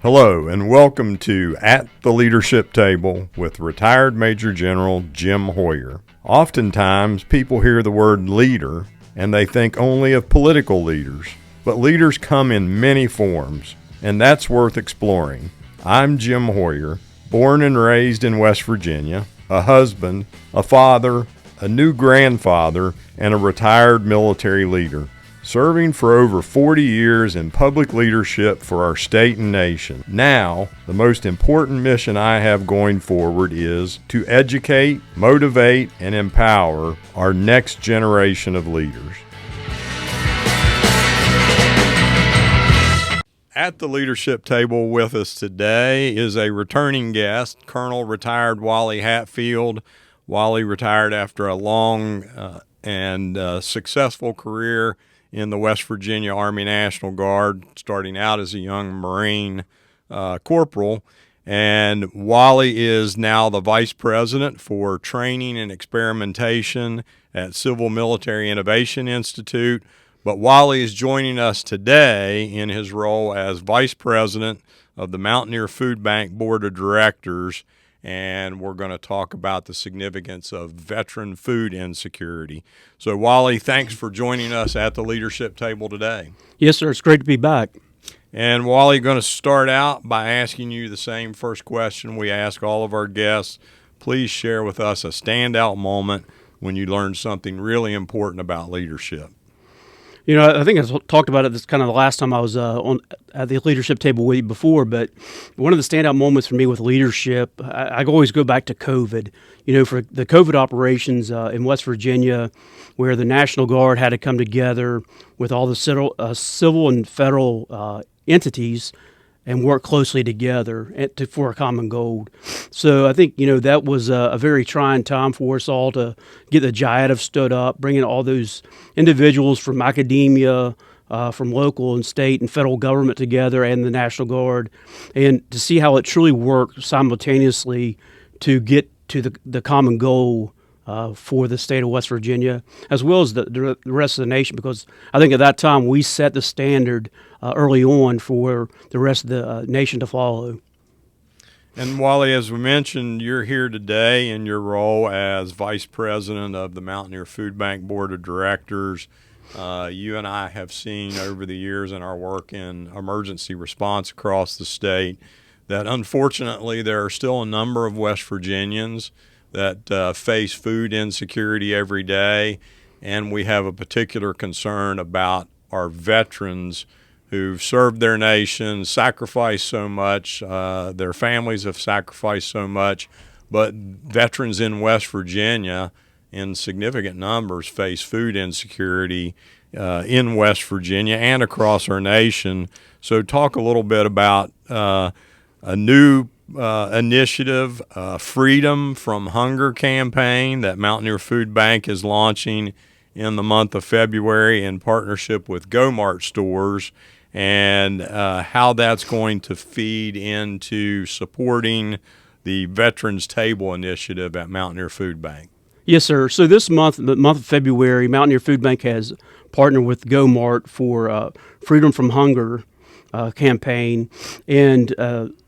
Hello and welcome to At the Leadership Table with retired Major General Jim Hoyer. Oftentimes people hear the word leader and they think only of political leaders, but leaders come in many forms, and that's worth exploring. I'm Jim Hoyer, born and raised in West Virginia, a husband, a father, a new grandfather, and a retired military leader, serving for over 40 years in public leadership for our state and nation. Now, the most important mission I have going forward is to educate, motivate, and empower our next generation of leaders. At the leadership table with us today is a returning guest, Colonel retired Wally Hatfield. Wally retired after a long and successful career in the West Virginia Army National Guard, starting out as a young Marine corporal. And Wally is now the Vice President for Training and Experimentation at Civil Military Innovation Institute. But Wally is joining us today in his role as Vice President of the Mountaineer Food Bank Board of Directors, and we're going to talk about the significance of veteran food insecurity. So, Wally, thanks for joining us at the leadership table today. Yes, sir. It's great to be back. And, Wally, going to start out by asking you the same first question we ask all of our guests. Please share with us a standout moment when you learned something really important about leadership. You know, I think I talked about it this kind of the last time I was at the leadership table with you before, but one of the standout moments for me with leadership, I always go back to COVID. You know, for the COVID operations in West Virginia, where the National Guard had to come together with all the civil and federal entities and work closely together for a common goal. So I think, you know, that was a very trying time for us all to get the JIADF stood up, bringing all those individuals from academia, from local and state and federal government together, and the National Guard, and to see how it truly worked simultaneously to get to the common goal for the state of West Virginia, as well as the rest of the nation, because I think at that time we set the standard early on for the rest of the nation to follow. And Wally, as we mentioned, you're here today in your role as Vice President of the Mountaineer Food Bank Board of Directors. You and I have seen over the years in our work in emergency response across the state that unfortunately there are still a number of West Virginians that face food insecurity every day, and we have a particular concern about our veterans who've served their nation, sacrificed so much, their families have sacrificed so much, but veterans in West Virginia in significant numbers face food insecurity in West Virginia and across our nation. So talk a little bit about a new initiative, Freedom from Hunger campaign that Mountaineer Food Bank is launching in the month of February in partnership with GoMart stores, and how that's going to feed into supporting the Veterans Table Initiative at Mountaineer Food Bank. Yes, sir. So this month, the month of February, Mountaineer Food Bank has partnered with GoMart for Freedom from Hunger campaign. And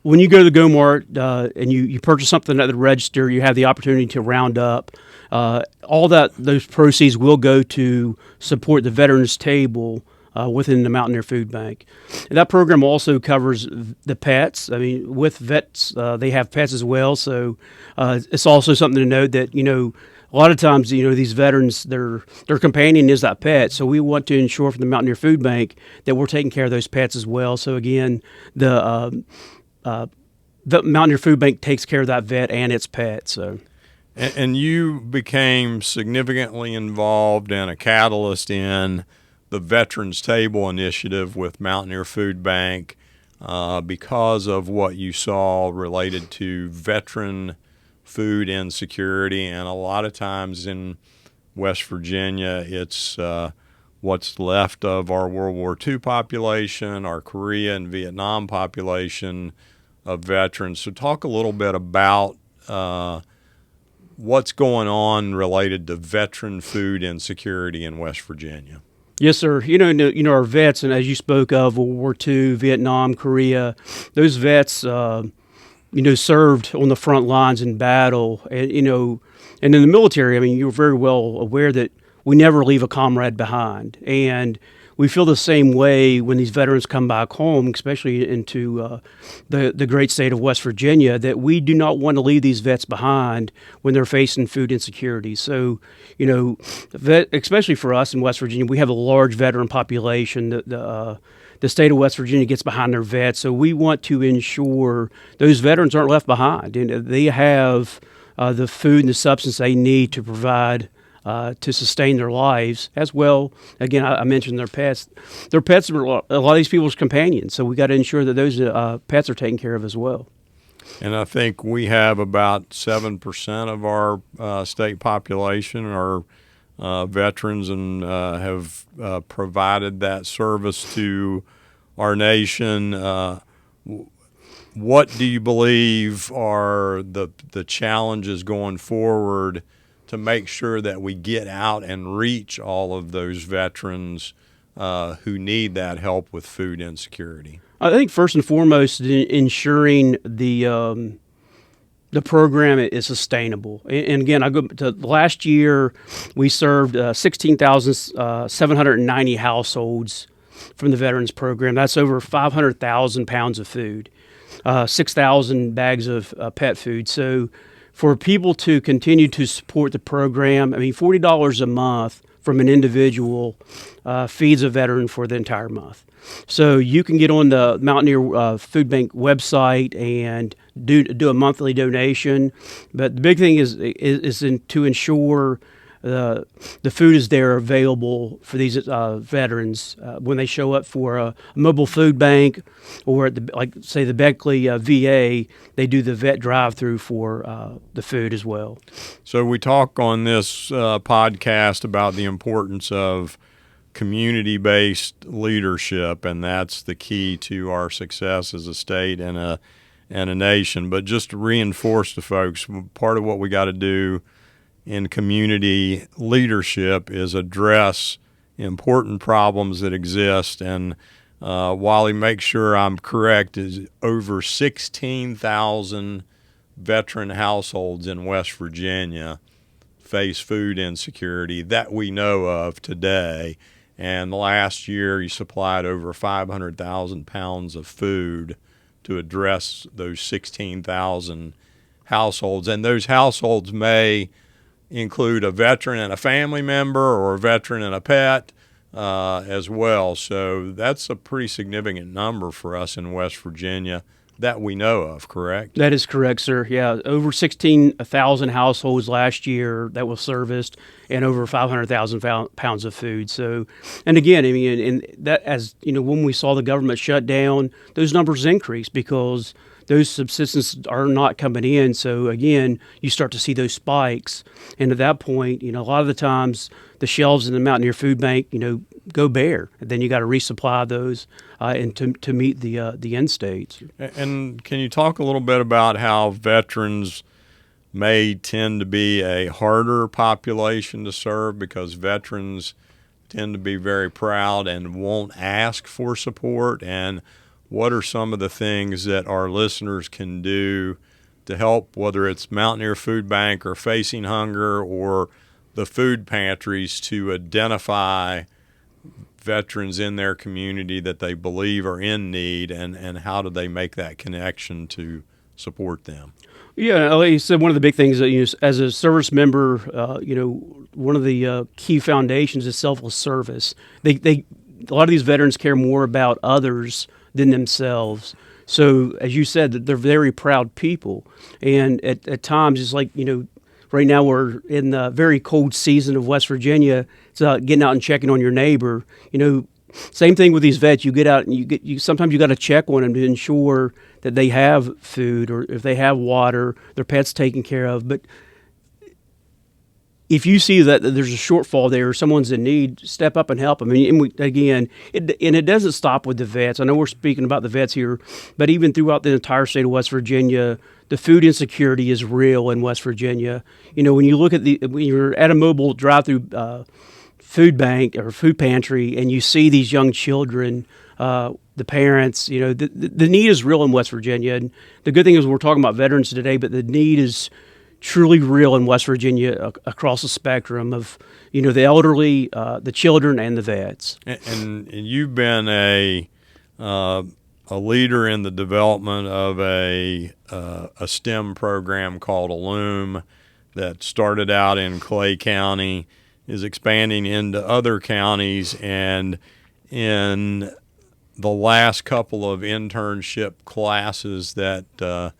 when you go to the GoMart and you purchase something at the register, you have the opportunity to round up. All those proceeds will go to support the Veterans Table within the Mountaineer Food Bank. And that program also covers the pets. I mean, with vets, they have pets as well. So it's also something to note that, you know, a lot of times, you know, these veterans, their companion is that pet. So we want to ensure from the Mountaineer Food Bank that we're taking care of those pets as well. So again, the Mountaineer Food Bank takes care of that vet and its pet. So. And you became significantly involved and a catalyst in the Veterans Table Initiative with Mountaineer Food Bank because of what you saw related to veteran food insecurity. And a lot of times in West Virginia, it's what's left of our World War II population, our Korea and Vietnam population of veterans. So talk a little bit about what's going on related to veteran food insecurity in West Virginia. Yes, sir. Our vets, and as you spoke of, World War II, Vietnam, Korea, those vets, served on the front lines in battle, and in the military. I mean, you're very well aware that we never leave a comrade behind, and we feel the same way when these veterans come back home, especially into the great state of West Virginia, that we do not want to leave these vets behind when they're facing food insecurity. So, especially for us in West Virginia, we have a large veteran population. The state of West Virginia gets behind their vets, so we want to ensure those veterans aren't left behind, and they have the food and the substance they need to provide to sustain their lives as well. Again, I mentioned their pets. Their pets are a lot of these people's companions, so we got to ensure that those pets are taken care of as well. And I think we have about 7% of our state population are veterans and have provided that service to our nation. What do you believe are the challenges going forward to make sure that we get out and reach all of those veterans who need that help with food insecurity? I think first and foremost, ensuring the program is sustainable. And again, I go to last year, we served 16,790 households from the Veterans Program. That's over 500,000 pounds of food, 6,000 bags of pet food. So for people to continue to support the program, I mean, $40 a month from an individual feeds a veteran for the entire month. So you can get on the Mountaineer Food Bank website and do a monthly donation. But the big thing is to ensure the food is there available for these veterans when they show up for a mobile food bank, or at the Beckley VA, they do the vet drive-through for the food as well. So we talk on this podcast about the importance of community-based leadership, and that's the key to our success as a state and a nation. But just to reinforce to folks, part of what we got to do in community leadership is address important problems that exist. And Wally, make sure I'm correct, is over 16,000 veteran households in West Virginia face food insecurity that we know of today. And last year, you supplied over 500,000 pounds of food to address those 16,000 households. And those households may include a veteran and a family member, or a veteran and a pet as well. So that's a pretty significant number for us in West Virginia that we know of, correct? That is correct, sir. Yeah, over 16,000 households last year that was serviced, and over 500,000 pounds of food. So, and again, I mean, and that, as you know, when we saw the government shut down, those numbers increased because those subsistence are not coming in. So again, you start to see those spikes, and at that point, a lot of the times the shelves in the Mountaineer Food Bank, go bare, and then you got to resupply those and to meet the end states. And can you talk a little bit about how veterans may tend to be a harder population to serve, because veterans tend to be very proud and won't ask for support? And what are some of the things that our listeners can do to help, whether it's Mountaineer Food Bank or Facing Hunger or the food pantries, to identify veterans in their community that they believe are in need, and how do they make that connection to support them? Yeah, like you said, one of the big things that as a service member, one of the key foundations is selfless service. A lot of these veterans care more about others than themselves. So, as you said, they're very proud people, and at times it's like right now we're in the very cold season of West Virginia. It's getting out and checking on your neighbor. Same thing with these vets. You get out and sometimes you got to check on them to ensure that they have food, or if they have water, their pet's taken care of. But if you see that there's a shortfall there, or someone's in need, step up and help them. It doesn't stop with the vets. I know we're speaking about the vets here, but even throughout the entire state of West Virginia, the food insecurity is real in West Virginia. When you look at when you're at a mobile drive-through food bank or food pantry, and you see these young children, the parents, the need is real in West Virginia. And the good thing is we're talking about veterans today, but the need is truly real in West Virginia across the spectrum of, the elderly, the children, and the vets. And you've been a leader in the development of a STEM program called Illume that started out in Clay County, is expanding into other counties, and in the last couple of internship classes that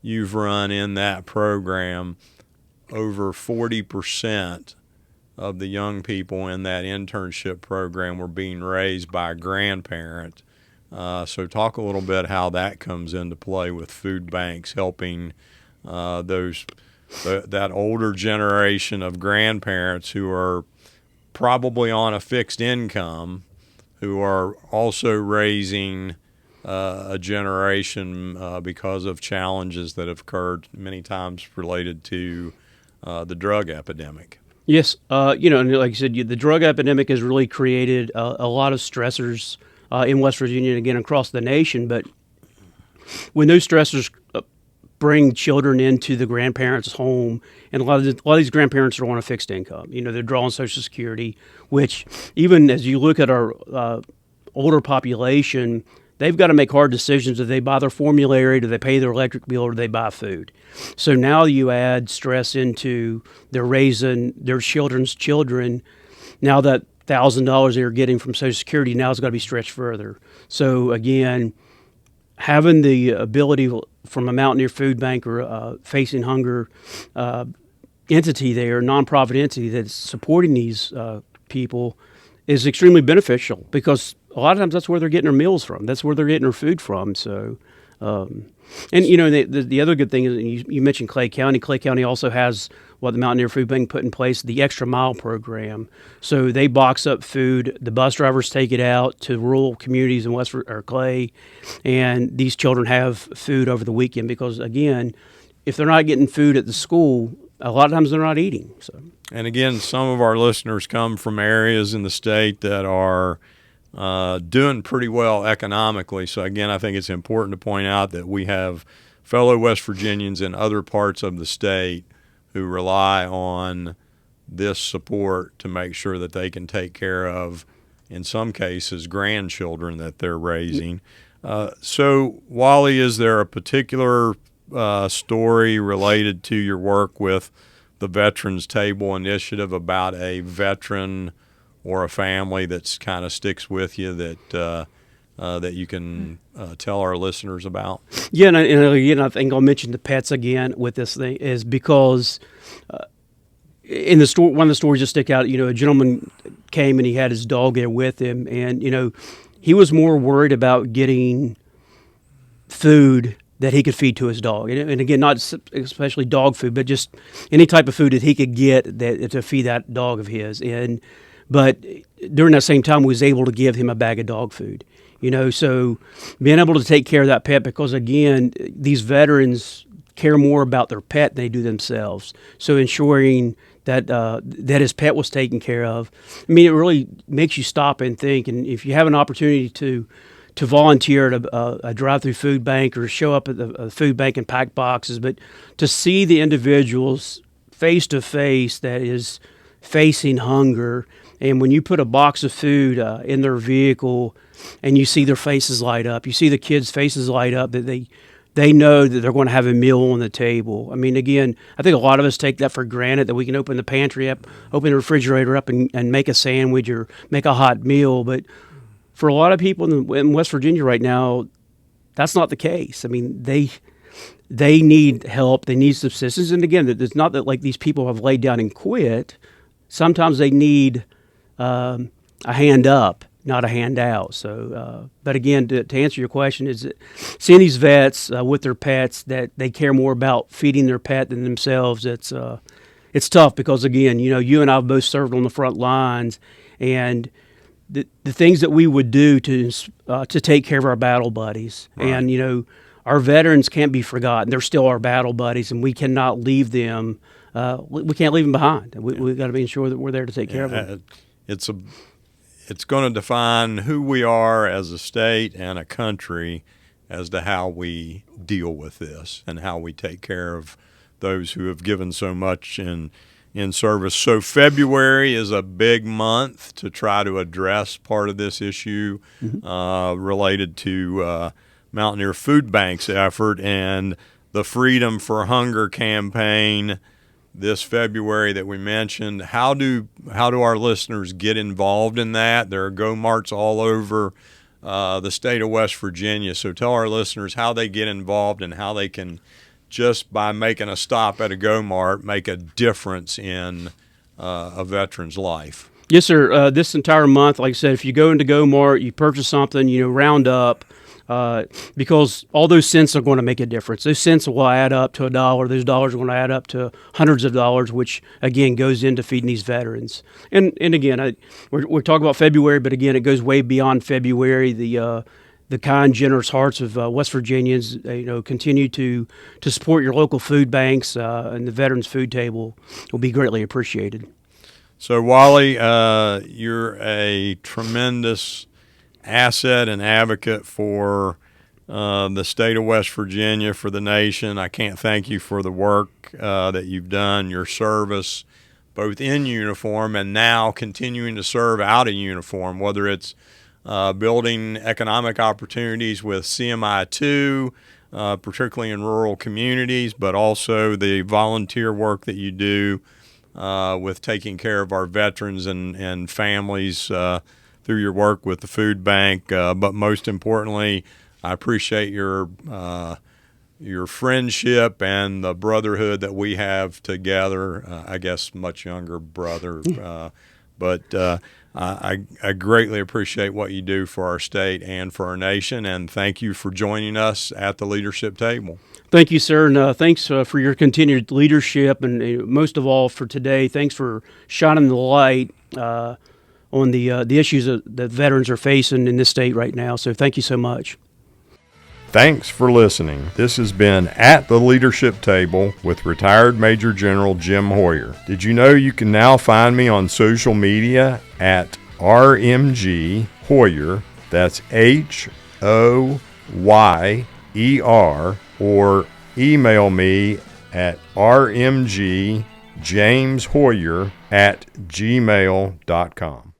you've run in that program, over 40% of the young people in that internship program were being raised by a grandparent. So talk a little bit how that comes into play with food banks helping that older generation of grandparents who are probably on a fixed income, who are also raising a generation because of challenges that have occurred many times related to the drug epidemic. Yes, and like you said, the drug epidemic has really created a lot of stressors in West Virginia and again across the nation. But when those stressors bring children into the grandparents' home, and a lot of these grandparents are on a fixed income. They're drawing Social Security, which even as you look at our older population, they've got to make hard decisions. Do they buy their formulary? Do they pay their electric bill? Or do they buy food? So now you add stress into they're raising their children's children. Now that $1,000 they're getting from Social Security now has got to be stretched further. So again, having the ability from a Mountaineer Food Bank or Facing Hunger entity there, nonprofit entity that's supporting these people, is extremely beneficial because a lot of times that's where they're getting their meals from. That's where they're getting their food from. So, the other good thing is you mentioned Clay County. Clay County also has what the Mountaineer Food Bank put in place, the Extra Mile program. So they box up food. The bus drivers take it out to rural communities in Clay, and these children have food over the weekend because, again, if they're not getting food at the school, a lot of times they're not eating. So. And again, some of our listeners come from areas in the state that are doing pretty well economically. So again, I think it's important to point out that we have fellow West Virginians in other parts of the state who rely on this support to make sure that they can take care of, in some cases, grandchildren that they're raising. So, Wally, is there a particular story related to your work with the Veterans Table Initiative about a veteran or a family that's kind of sticks with you that you can tell our listeners about? Yeah, and again, I think I'll mention the pets again with this thing is because in the store, one of the stories that stick out, a gentleman came and he had his dog there with him, and he was more worried about getting food that he could feed to his dog, and again, not especially dog food, but just any type of food that he could get to feed that dog of his, But during that same time, we was able to give him a bag of dog food, so being able to take care of that pet, because again, these veterans care more about their pet than they do themselves. So ensuring that his pet was taken care of, it really makes you stop and think. And if you have an opportunity to volunteer at a drive-through food bank or show up at the food bank and pack boxes, but to see the individuals face to face that is facing hunger. And when you put a box of food in their vehicle and you see their faces light up, you see the kids' faces light up, that they know that they're going to have a meal on the table. Again, I think a lot of us take that for granted, that we can open the pantry up, open the refrigerator up and make a sandwich or make a hot meal. But for a lot of people in West Virginia right now, that's not the case. They need help. They need subsistence. And again, it's not that like these people have laid down and quit. Sometimes they need a hand up, not a handout. So, but again, to answer your question, is that seeing these vets with their pets, that they care more about feeding their pet than themselves. It's tough because again, you and I have both served on the front lines, and the things that we would do to take care of our battle buddies, right. And our veterans can't be forgotten. They're still our battle buddies, and we cannot leave them. We can't leave them behind. We got to be sure that we're there to take care of them. it's going to define who we are as a state and a country as to how we deal with this and how we take care of those who have given so much in service. So February is a big month to try to address part of this issue related to Mountaineer Food Bank's effort and the Freedom for Hunger campaign this February that we mentioned. How do our listeners get involved in that? There are go-marts all over the state of West Virginia. So tell our listeners how they get involved and how they can, just by making a stop at a go-mart, make a difference in a veteran's life. Yes, sir. This entire month, like I said, if you go into go-mart, you purchase something, round up, because all those cents are going to make a difference. Those cents will add up to $1. Those dollars are going to add up to hundreds of dollars, which again goes into feeding these veterans. And again, we're talking about February, but again, it goes way beyond February. The kind, generous hearts of West Virginians, continue to support your local food banks, and the Veterans Food Table will be greatly appreciated. So, Wally, you're a tremendous asset and advocate for the state of West Virginia, for the nation. I can't thank you for the work that you've done, your service, both in uniform and now continuing to serve out of uniform, whether it's building economic opportunities with CMI2, particularly in rural communities, but also the volunteer work that you do with taking care of our veterans and families through your work with the food bank. But most importantly, I appreciate your friendship and the brotherhood that we have together. I guess much younger brother, but I greatly appreciate what you do for our state and for our nation, and thank you for joining us at the leadership table. Thank you, sir, and thanks for your continued leadership, and most of all for today, thanks for shining the light on the issues that veterans are facing in this state right now. So thank you so much. Thanks for listening. This has been At the Leadership Table with retired Major General Jim Hoyer. Did you know you can now find me on social media at RMG Hoyer? That's HOYER, or email me at rmgjameshoyer@gmail.com.